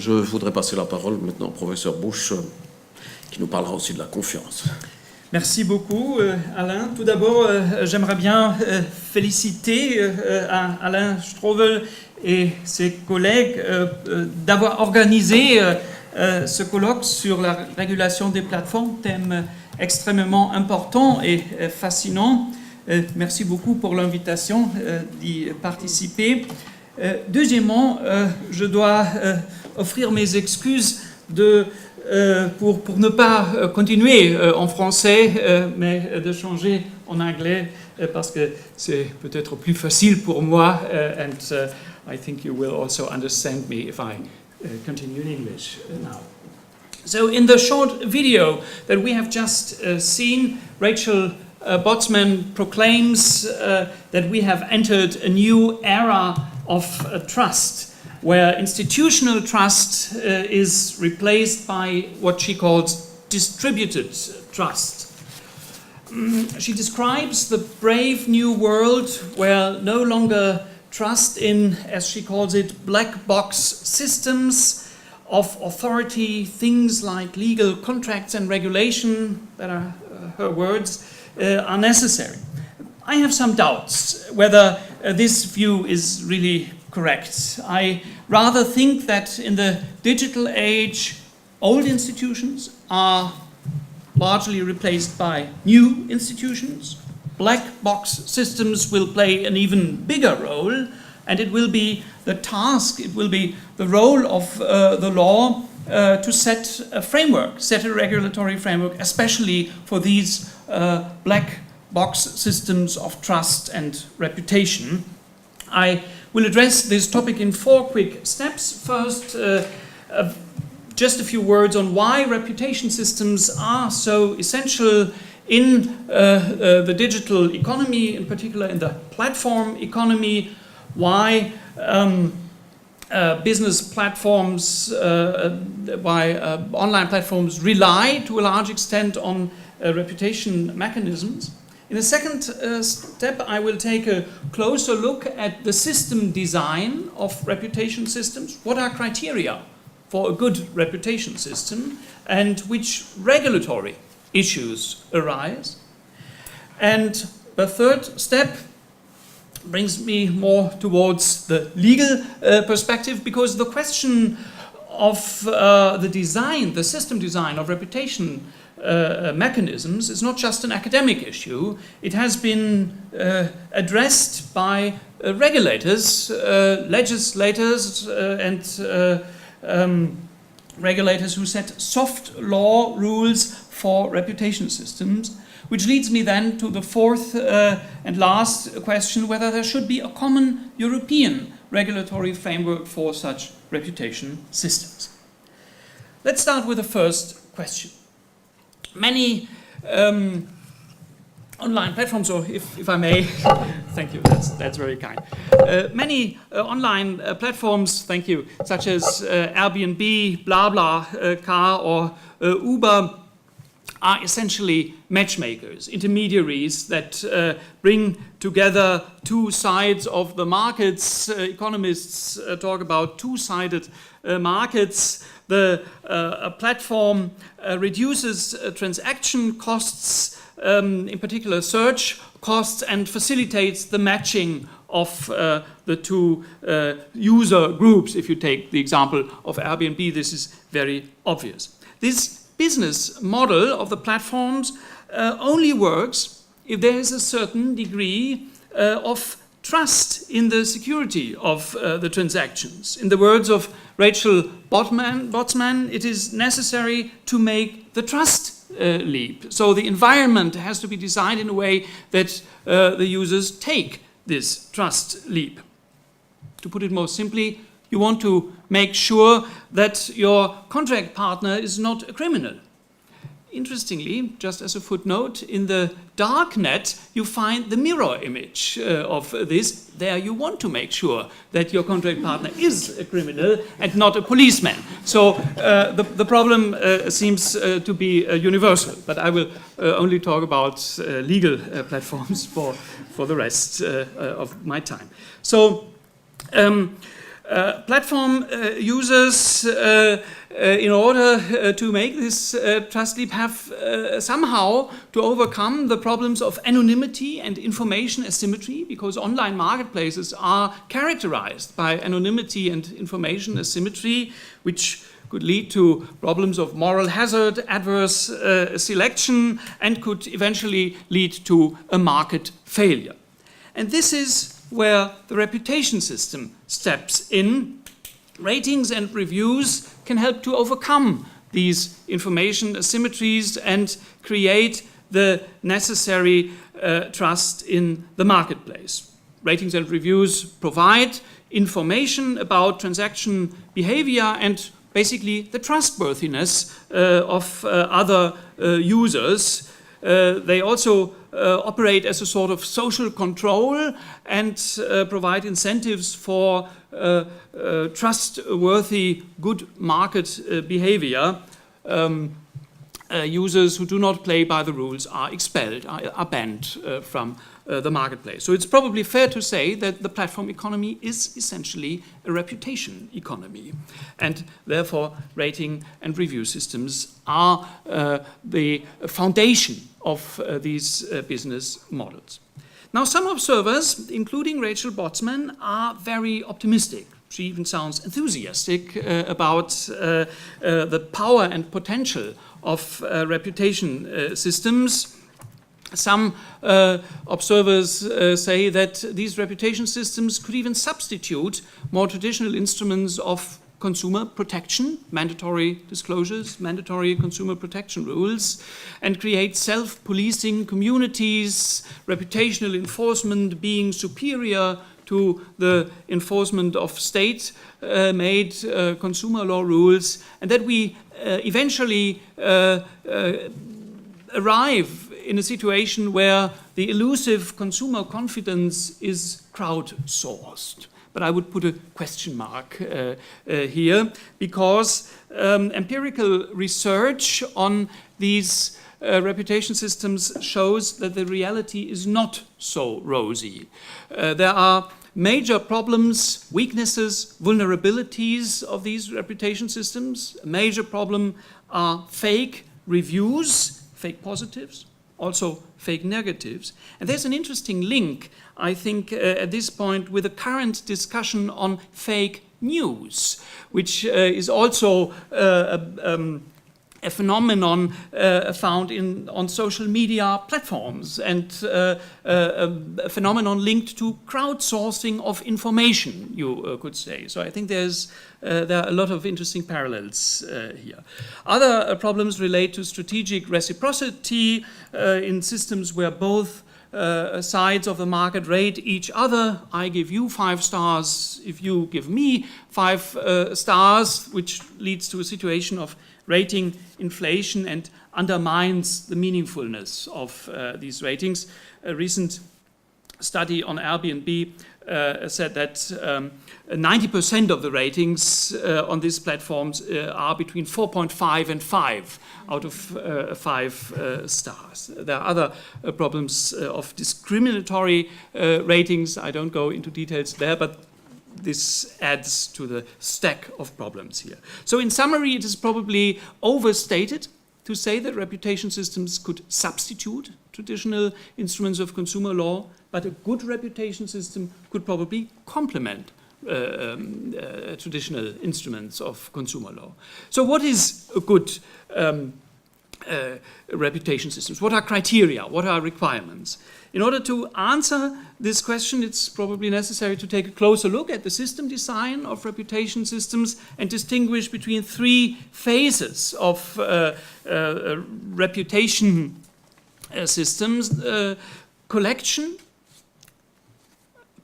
Je voudrais passer la parole maintenant au professeur Busch, qui nous parlera aussi de la confiance. Merci beaucoup, Alain. Tout d'abord, j'aimerais bien féliciter Alain Strobel et ses collègues d'avoir organisé ce colloque sur la régulation des plateformes, thème extrêmement important et fascinant. Merci beaucoup pour l'invitation d'y participer. Deuxièmement, je dois offrir mes excuses pour ne pas continuer en français, mais de changer en anglais, parce que c'est peut-être plus facile pour moi, and I think you will also understand me if I continue in English now. So in the short video that we have just seen, Rachel Botsman proclaims that we have entered a new era of trust, where institutional trust is replaced by what she calls distributed trust. She describes the brave new world where no longer trust in, as she calls it, black box systems of authority, things like legal contracts and regulation, that are her words, are necessary. I have some doubts whether this view is really correct. I rather think that in the digital age, old institutions are largely replaced by new institutions. Black box systems will play an even bigger role, and it will be the task, it will be the role of the law to set a framework, set a regulatory framework, especially for these black box systems of trust and reputation. I will address this topic in 4 quick steps. First, just a few words on why reputation systems are so essential in the digital economy, in particular in the platform economy, why business platforms, why online platforms rely to a large extent on reputation mechanisms. In the second step, I will take a closer look at the system design of reputation systems. What are criteria for a good reputation system, and which regulatory issues arise? And the third step brings me more towards the legal perspective, because the question of the design, the system design of reputation mechanisms is not just an academic issue. It has been addressed by regulators, legislators, and regulators who set soft law rules for reputation systems, which leads me then to the fourth and last question, whether there should be a common European regulatory framework for such reputation systems. Let's start with the first question. Many online platforms, or if I may, thank you, that's very kind. Many online platforms, thank you, such as Airbnb, BlaBlaCar, or Uber, are essentially matchmakers, intermediaries that bring together two sides of the markets. Economists talk about two-sided markets. The platform reduces transaction costs, in particular search costs, and facilitates the matching of the two user groups. If you take the example of Airbnb, this is very obvious. This business model of the platforms only works if there is a certain degree of trust in the security of the transactions. In the words of Rachel Botsman, it is necessary to make the trust leap. So the environment has to be designed in a way that the users take this trust leap. To put it more simply, you want to make sure that your contract partner is not a criminal. Interestingly, just as a footnote, in the dark net you find the mirror image of this. There you want to make sure that your contract partner is a criminal and not a policeman. So the problem seems to be universal, but I will only talk about legal platforms for the rest of my time. So Platform users, in order to make this trust leap, have somehow to overcome the problems of anonymity and information asymmetry, because online marketplaces are characterized by anonymity and information asymmetry, which could lead to problems of moral hazard, adverse selection, and could eventually lead to a market failure. And this is where the reputation system steps in. Ratings and reviews can help to overcome these information asymmetries and create the necessary trust in the marketplace. Ratings and reviews provide information about transaction behavior and basically the trustworthiness of other users. They also operate as a sort of social control and provide incentives for trustworthy, good market behavior. Users who do not play by the rules are expelled, are banned from the marketplace. So it's probably fair to say that the platform economy is essentially a reputation economy. And therefore, rating and review systems are the foundation of these business models. Now, some observers, including Rachel Botsman, are very optimistic. She even sounds enthusiastic about the power and potential of reputation systems. Some observers say that these reputation systems could even substitute more traditional instruments of consumer protection, mandatory disclosures, mandatory consumer protection rules, and create self-policing communities, reputational enforcement being superior to the enforcement of state-made consumer law rules, and that we eventually arrive in a situation where the elusive consumer confidence is crowdsourced. But I would put a question mark here, because empirical research on these reputation systems shows that the reality is not so rosy. There are major problems, weaknesses, vulnerabilities of these reputation systems. A major problem are fake reviews, fake positives, also fake negatives. And there's an interesting link, I think, at this point with the current discussion on fake news, which is also a phenomenon found on social media platforms, and a phenomenon linked to crowdsourcing of information, you could say. So I think there are a lot of interesting parallels here. Other problems relate to strategic reciprocity in systems where both sides of the market rate each other. I give you 5 stars if you give me 5 stars, which leads to a situation of rating inflation and undermines the meaningfulness of these ratings. A recent study on Airbnb said that 90% of the ratings on these platforms are between 4.5 and 5 out of 5 stars. There are other problems of discriminatory ratings. I don't go into details there, but this adds to the stack of problems here. So in summary, it is probably overstated to say that reputation systems could substitute traditional instruments of consumer law, but a good reputation system could probably complement traditional instruments of consumer law. So what is a good reputation systems? What are criteria? What are requirements? In order to answer this question, it's probably necessary to take a closer look at the system design of reputation systems and distinguish between 3 phases of reputation systems: collection,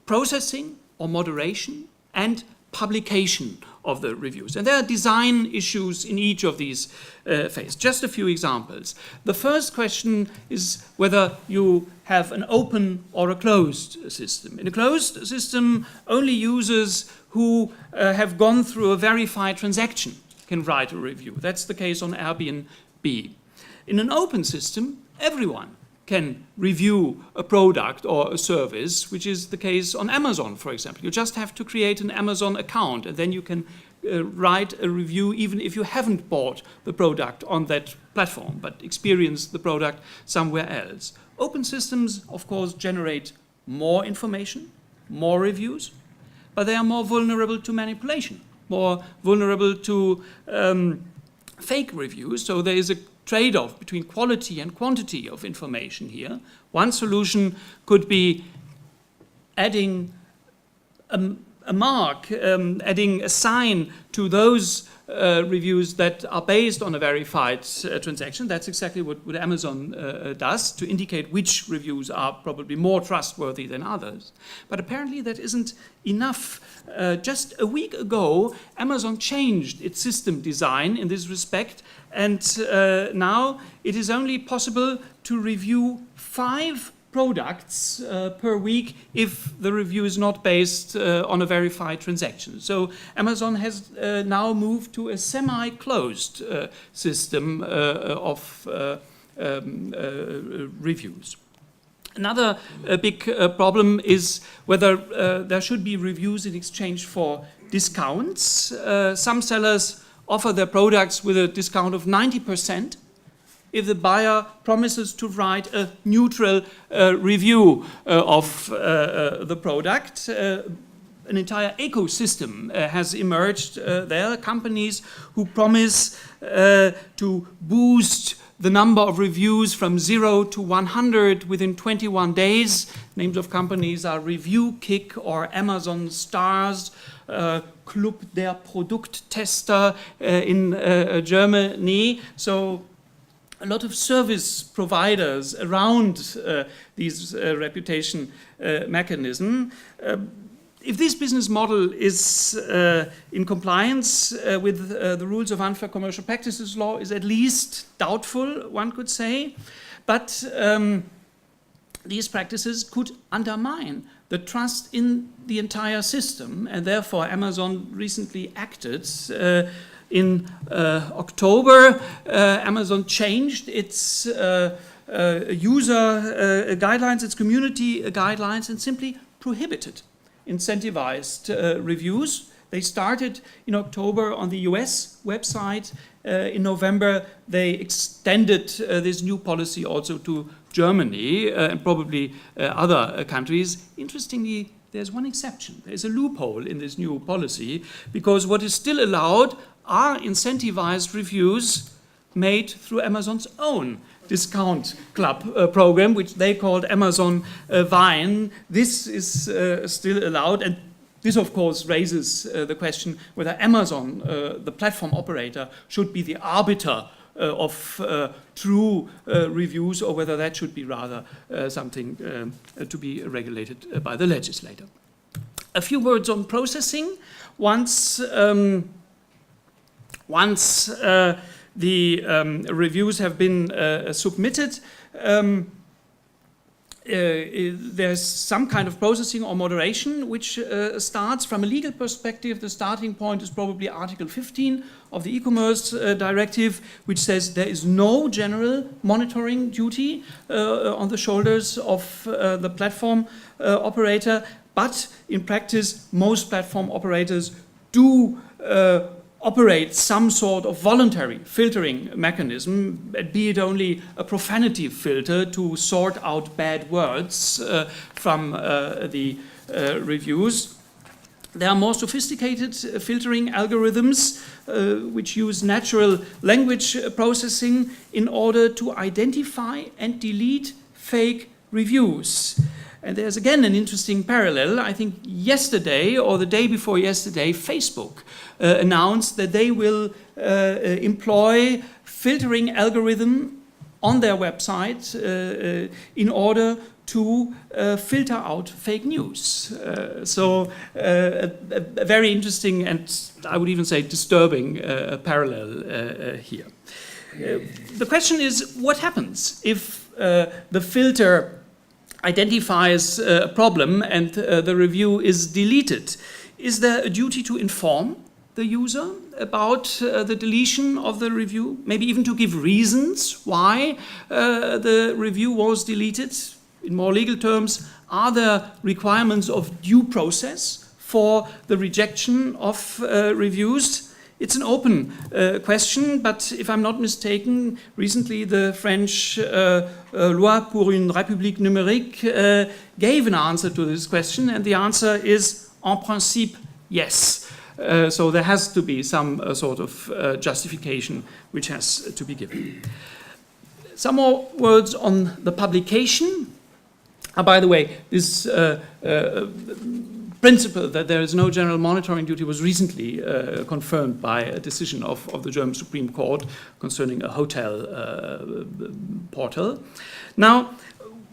processing or moderation, and publication of the reviews. And there are design issues in each of these phases. Just a few examples. The first question is whether you have an open or a closed system. In a closed system, only users who have gone through a verified transaction can write a review. That's the case on Airbnb. In an open system, everyone can review a product or a service, which is the case on Amazon, for example. You just have to create an Amazon account, and then you can write a review even if you haven't bought the product on that platform, but experience the product somewhere else. Open systems, of course, generate more information, more reviews, but they are more vulnerable to manipulation, more vulnerable to fake reviews. So there is a trade-off between quality and quantity of information here. One solution could be adding a mark, adding a sign to those reviews that are based on a verified transaction. That's exactly what Amazon does, to indicate which reviews are probably more trustworthy than others. But apparently that isn't enough. Just a week ago, Amazon changed its system design in this respect, and now it is only possible to review 5 products per week if the review is not based on a verified transaction. So Amazon has now moved to a semi-closed system of reviews. Another big problem is whether there should be reviews in exchange for discounts. Some sellers offer their products with a discount of 90%. If the buyer promises to write a neutral review of the product. An entire ecosystem has emerged. There are companies who promise to boost the number of reviews from 0 to 100 within 21 days. Names of companies are ReviewKick or Amazon Stars, Club der Produkttester in Germany. So a lot of service providers around these reputation mechanism. If this business model is in compliance with the rules of unfair commercial practices law, is at least doubtful, one could say. But these practices could undermine the trust in the entire system, and therefore Amazon recently acted. In October, Amazon changed its user guidelines, its community guidelines, and simply prohibited incentivized reviews. They started in October on the US website. In November, they extended this new policy also to Germany and probably other countries. Interestingly, there's one exception. There's a loophole in this new policy, because what is still allowed are incentivized reviews made through Amazon's own discount club program, which they called Amazon Vine. This is still allowed, and this of course raises the question whether Amazon, the platform operator, should be the arbiter of true reviews, or whether that should be rather something to be regulated by the legislator. A few words on processing. Once the reviews have been submitted, there's some kind of processing or moderation which starts. From a legal perspective, the starting point is probably Article 15 of the e-commerce directive, which says there is no general monitoring duty on the shoulders of the platform operator, but in practice most platform operators do operate some sort of voluntary filtering mechanism, be it only a profanity filter to sort out bad words from the reviews. There are more sophisticated filtering algorithms which use natural language processing in order to identify and delete fake reviews. And there's again an interesting parallel. I think yesterday or the day before yesterday, Facebook announced that they will employ filtering algorithm on their website in order to filter out fake news. So a very interesting and I would even say disturbing parallel here. The question is, what happens if the filter identifies a problem and the review is deleted? Is there a duty to inform the user about the deletion of the review, maybe even to give reasons why the review was deleted. In more legal terms, are there requirements of due process for the rejection of reviews? It's an open question, but if I'm not mistaken, recently the French Loi pour une République numérique gave an answer to this question, and the answer is, en principe, yes. So there has to be some sort of justification which has to be given. Some more words on the publication. By the way, this principle that there is no general monitoring duty was recently confirmed by a decision of the German Supreme Court concerning a hotel portal. Now,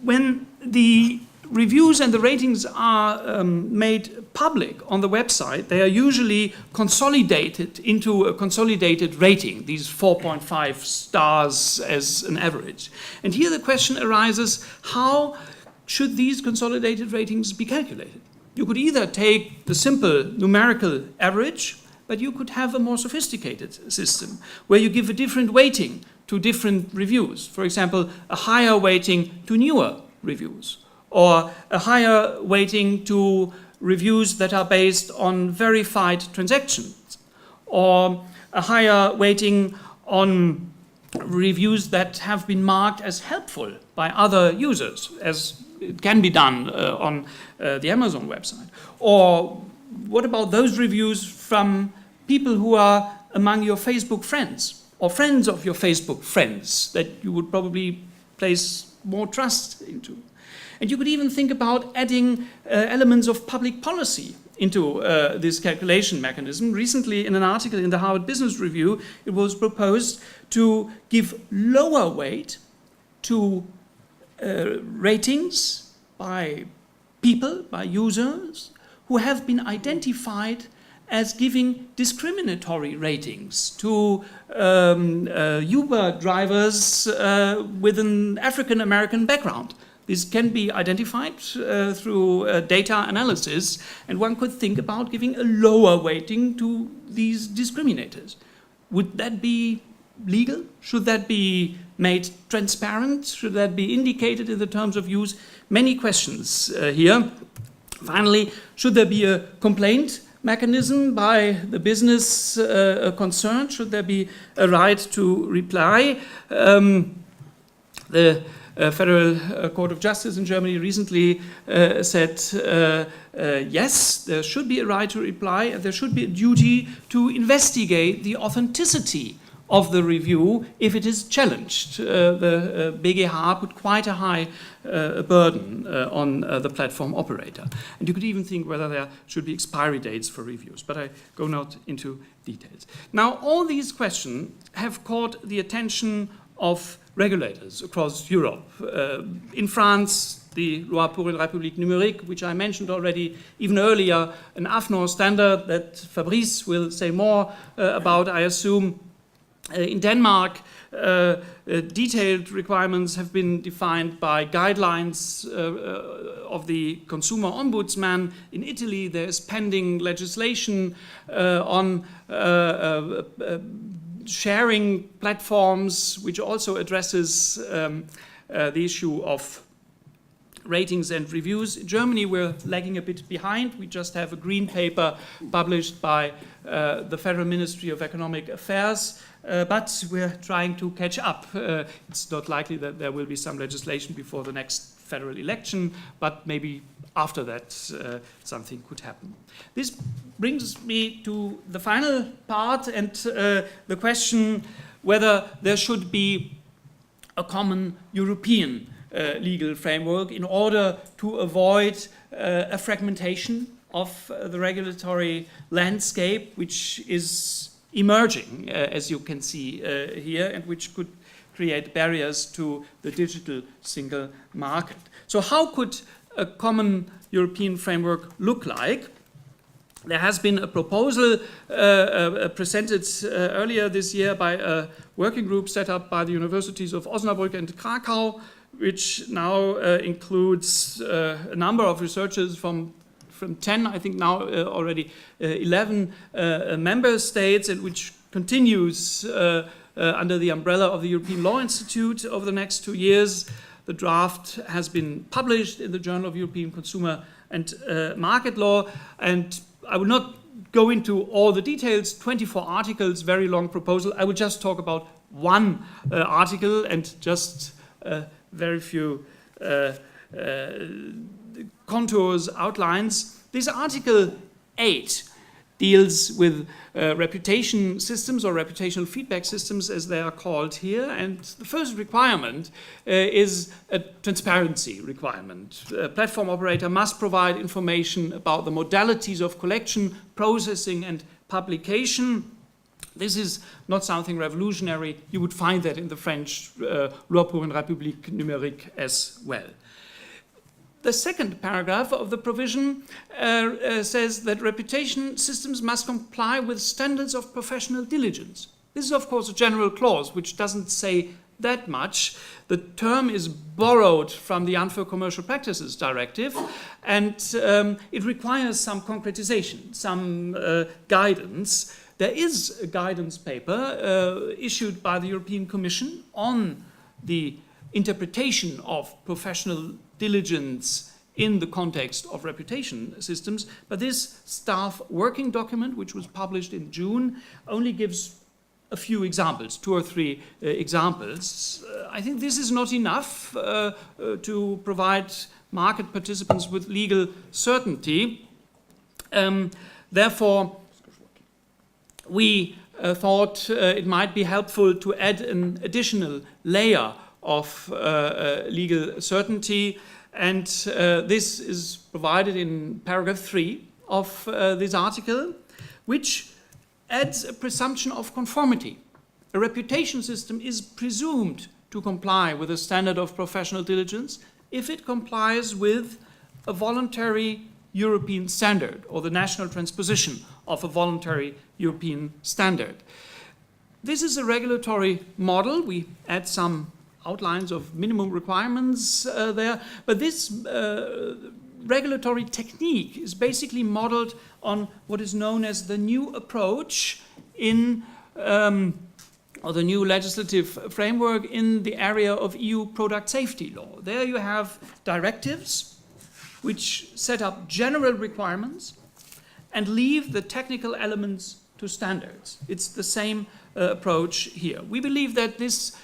when the reviews and the ratings are made public on the website, they are usually consolidated into a consolidated rating, these 4.5 stars as an average. And here the question arises, how should these consolidated ratings be calculated? You could either take the simple numerical average, but you could have a more sophisticated system where you give a different weighting to different reviews. For example, a higher weighting to newer reviews, or a higher weighting to reviews that are based on verified transactions, or a higher weighting on reviews that have been marked as helpful by other users, as it can be done on the Amazon website. Or what about those reviews from people who are among your Facebook friends, or friends of your Facebook friends, that you would probably place more trust into? And you could even think about adding elements of public policy into this calculation mechanism. Recently, in an article in the Harvard Business Review, it was proposed to give lower weight to ratings by people, by users, who have been identified as giving discriminatory ratings to Uber drivers with an African-American background. This can be identified through data analysis, and one could think about giving a lower weighting to these discriminators. Would that be legal? Should that be made transparent? Should that be indicated in the terms of use? Many questions here. Finally, should there be a complaint mechanism by the business concerned? Should there be a right to reply? The Federal Court of Justice in Germany recently said yes, there should be a right to reply, and there should be a duty to investigate the authenticity of the review if it is challenged. The BGH put quite a high burden on the platform operator. And you could even think whether there should be expiry dates for reviews, but I go not into details. Now, all these questions have caught the attention of regulators across Europe. In France, the Loi pour une République numérique, which I mentioned already even earlier, an AFNOR standard that Fabrice will say more about, I assume. In Denmark, detailed requirements have been defined by guidelines of the Consumer Ombudsman. In Italy, there is pending legislation on sharing platforms, which also addresses the issue of ratings and reviews. In Germany, we're lagging a bit behind. We just have a green paper published by the Federal Ministry of Economic Affairs, but we're trying to catch up. It's not likely that there will be some legislation before the next federal election, but maybe after that something could happen. This brings me to the final part and the question whether there should be a common European legal framework in order to avoid a fragmentation of the regulatory landscape, which is emerging, as you can see here, and which could create barriers to the digital single market. So how could a common European framework look like? There has been a proposal presented earlier this year by a working group set up by the universities of Osnabrück and Krakow, which now includes a number of researchers from from 10, I think now already 11 member states, and which continues under the umbrella of the European Law Institute over the next 2 years. The draft has been published in the Journal of European Consumer and Market Law, and I will not go into all the details, 24 articles, very long proposal. I will just talk about one article and just very few contours, outlines. This Article 8 deals with reputation systems or reputational feedback systems, as they are called here. And the first requirement is a transparency requirement. A platform operator must provide information about the modalities of collection, processing, and publication. This is not something revolutionary. You would find that in the French Loi pour une République numérique as well. The second paragraph of the provision says that reputation systems must comply with standards of professional diligence. This is, of course, a general clause which doesn't say that much. The term is borrowed from the Unfair Commercial Practices Directive, and it requires some concretization, some guidance. There is a guidance paper issued by the European Commission on the interpretation of professional diligence in the context of reputation systems, but this staff working document, which was published in June, only gives a few examples, 2 or 3 examples. I think this is not enough to provide market participants with legal certainty. Therefore, we thought it might be helpful to add an additional layer of legal certainty, and this is provided in paragraph 3 of this article, which adds a presumption of conformity. A reputation system is presumed to comply with a standard of professional diligence if it complies with a voluntary European standard or the national transposition of a voluntary European standard. This is a regulatory model. We add some outlines of minimum requirements there, but this regulatory technique is basically modeled on what is known as the new approach in or the new legislative framework in the area of EU product safety law. There you have directives which set up general requirements and leave the technical elements to standards. It's the same approach here. We believe that this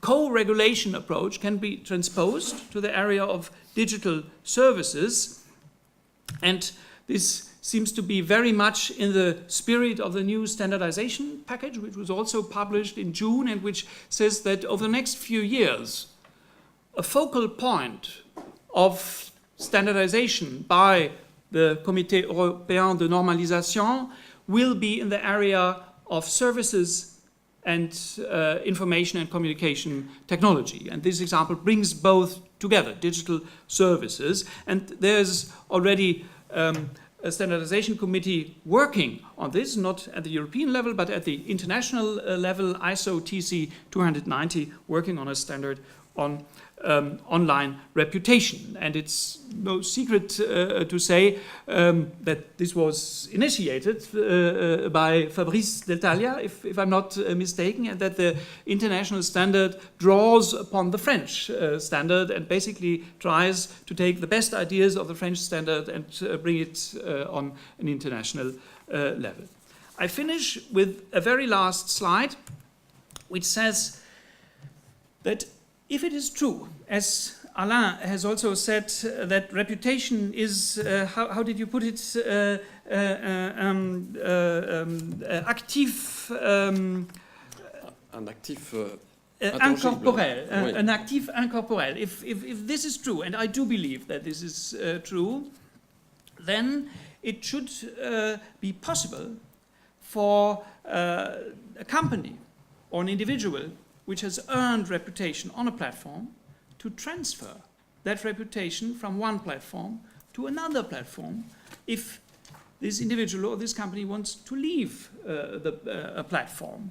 co-regulation approach can be transposed to the area of digital services, and this seems to be very much in the spirit of the new standardization package, which was also published in June and which says that over the next few years, a focal point of standardization by the Comité Européen de Normalisation will be in the area of services and information and communication technology. And this example brings both together, digital services. And there's already a standardization committee working on this, not at the European level, but at the international level, ISO TC 290, working on a standard on online reputation. And it's no secret to say that this was initiated by Fabrice Deltalia, if I'm not mistaken, and that the international standard draws upon the French standard and basically tries to take the best ideas of the French standard and bring it on an international level. I finish with a very last slide, which says that if it is true, as Alain has also said, that reputation is, how did you put it, actif... un actif incorporel, oui. An actif incorporel. If this is true, and I do believe that this is true, then it should be possible for a company or an individual which has earned reputation on a platform to transfer that reputation from one platform to another platform if this individual or this company wants to leave a platform.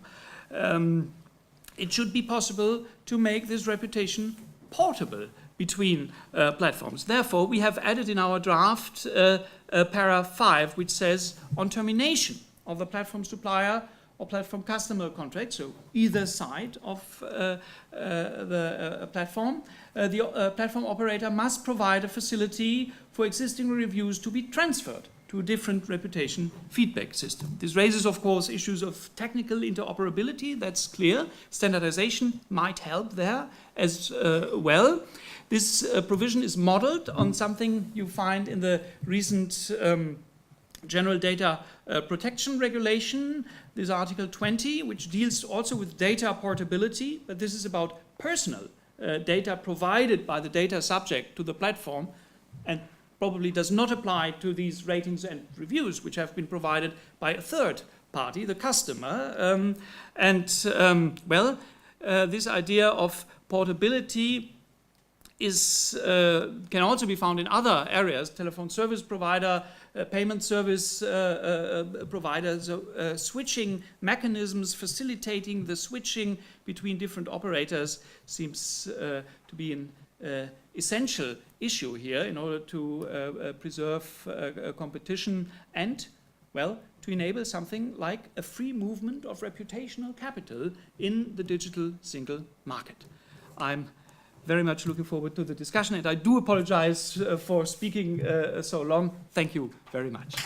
It should be possible to make this reputation portable between platforms. Therefore, we have added in our draft para 5, which says on termination of the platform supplier or platform customer contract, so either side of the platform, the platform operator must provide a facility for existing reviews to be transferred to a different reputation feedback system. This raises, of course, issues of technical interoperability, that's clear. Standardization might help there as well. This provision is modeled on something you find in the recent General Data Protection Regulation, this Article 20, which deals also with data portability, but this is about personal data provided by the data subject to the platform, and probably does not apply to these ratings and reviews, which have been provided by a third party, the customer. This idea of portability can also be found in other areas, telephone service provider, payment service providers, switching mechanisms, facilitating the switching between different operators seems to be an essential issue here in order to preserve competition and, well, to enable something like a free movement of reputational capital in the digital single market. I'm very much looking forward to the discussion, and I do apologize for speaking so long. Thank you very much.